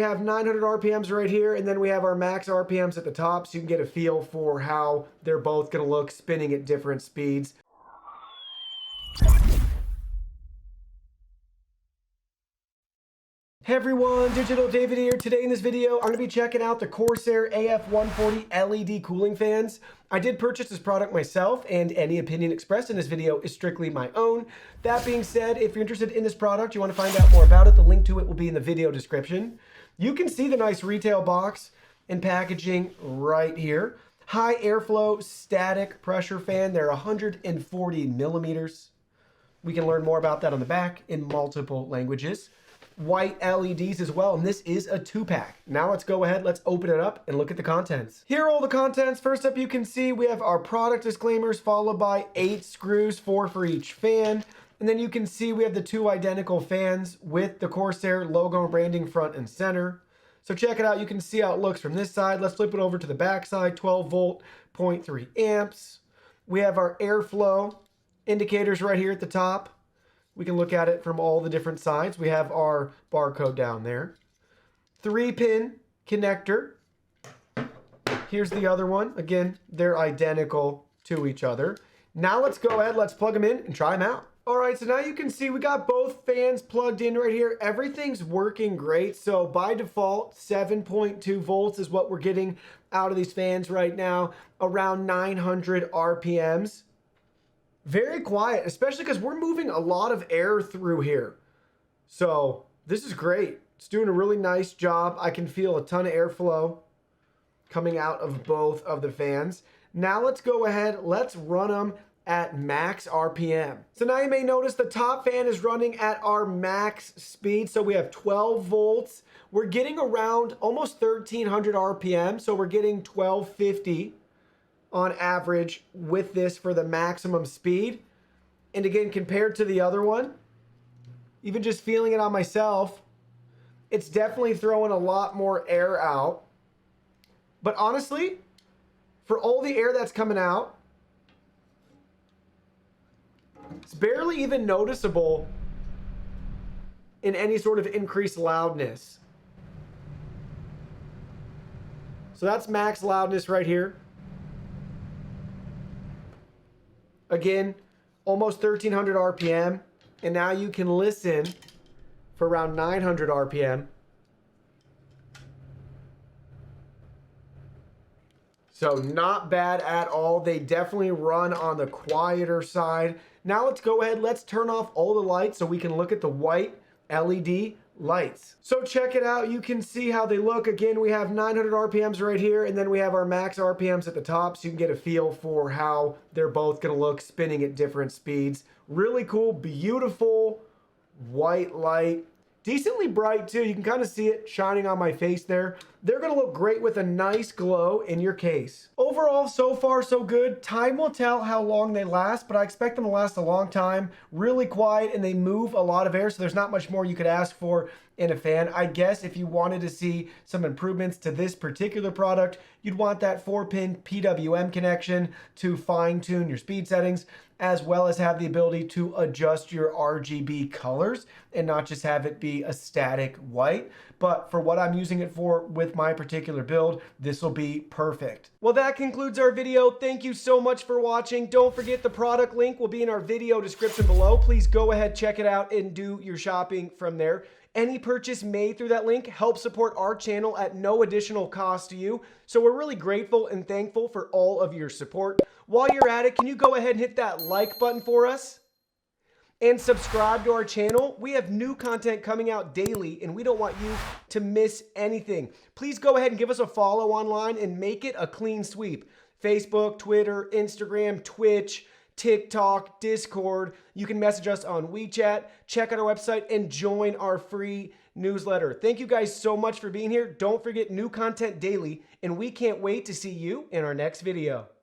we have 900 RPMs right here, and then we have our max RPMs at the top, so you can get a feel for how they're both going to look spinning at different speeds. Hey everyone, Digital David here. Today in this video, I'm going to be checking out the CORSAIR AF140 LED cooling fans. I did purchase this product myself, and any opinion expressed in this video is strictly my own. That being said, if you're interested in this product, you want to find out more about it, the link to it will be in the video description. You can see the nice retail box and packaging right here. High airflow static pressure fan. They're 140 millimeters. We can learn more about that on the back in multiple languages. White LEDs as well, and this is a 2-pack. Now let's go ahead, let's open it up and look at the contents. Here are all the contents. First up, you can see we have our product disclaimers followed by 8 screws, 4 for each fan. And then you can see we have the 2 identical fans with the Corsair logo and branding front and center. So check it out. You can see how it looks from this side. Let's flip it over to the back side. 12 volt, 0.3 amps. We have our airflow indicators right here at the top. We can look at it from all the different sides. We have our barcode down there. 3-pin connector. Here's the other one. Again, they're identical to each other. Now let's go ahead, let's plug them in and try them out. All right, so now you can see we got both fans plugged in right here. Everything's working great. So by default, 7.2 volts is what we're getting out of these fans right now, around 900 RPMs. Very quiet, especially because we're moving a lot of air through here. So this is great. It's doing a really nice job. I can feel a ton of airflow coming out of both of the fans. Now let's go ahead. Let's run them at max RPM. So now you may notice the top fan is running at our max speed. So we have 12 volts. We're getting around almost 1300 RPM. So we're getting 1250. On average with this for the maximum speed. And again, compared to the other one, even just feeling it on myself, it's definitely throwing a lot more air out. But honestly, for all the air that's coming out, it's barely even noticeable in any sort of increased loudness. So that's max loudness right here. Again, almost 1300 RPM, and now you can listen for around 900 RPM. So not bad at all. They definitely run on the quieter side. Now let's go ahead, let's turn off all the lights so we can look at the white LED lights. So check it out. You can see how they look. Again, we have 900 RPMs right here, and then we have our max RPMs at the top, so you can get a feel for how they're both going to look spinning at different speeds. Really cool, beautiful white light. Decently bright too. You can kind of see it shining on my face there. They're going to look great with a nice glow in your case. Overall, so far so good. Time will tell how long they last, but I expect them to last a long time. Really quiet, and they move a lot of air, so there's not much more you could ask for in a fan. I guess if you wanted to see some improvements to this particular product, you'd want that 4-pin PWM connection to fine-tune your speed settings, as well as have the ability to adjust your RGB colors and not just have it be a static white. But for what I'm using it for with my particular build, this will be perfect. Well, that concludes our video. Thank you so much for watching. Don't forget the product link will be in our video description below. Please go ahead, check it out, and do your shopping from there. Any purchase made through that link helps support our channel at no additional cost to you. So we're really grateful and thankful for all of your support. While you're at it, can you go ahead and hit that like button for us? And subscribe to our channel. We have new content coming out daily, and we don't want you to miss anything. Please go ahead and give us a follow online and make it a clean sweep. Facebook, Twitter, Instagram, Twitch, TikTok, Discord. You can message us on WeChat, check out our website, and join our free newsletter. Thank you guys so much for being here. Don't forget, new content daily, and we can't wait to see you in our next video.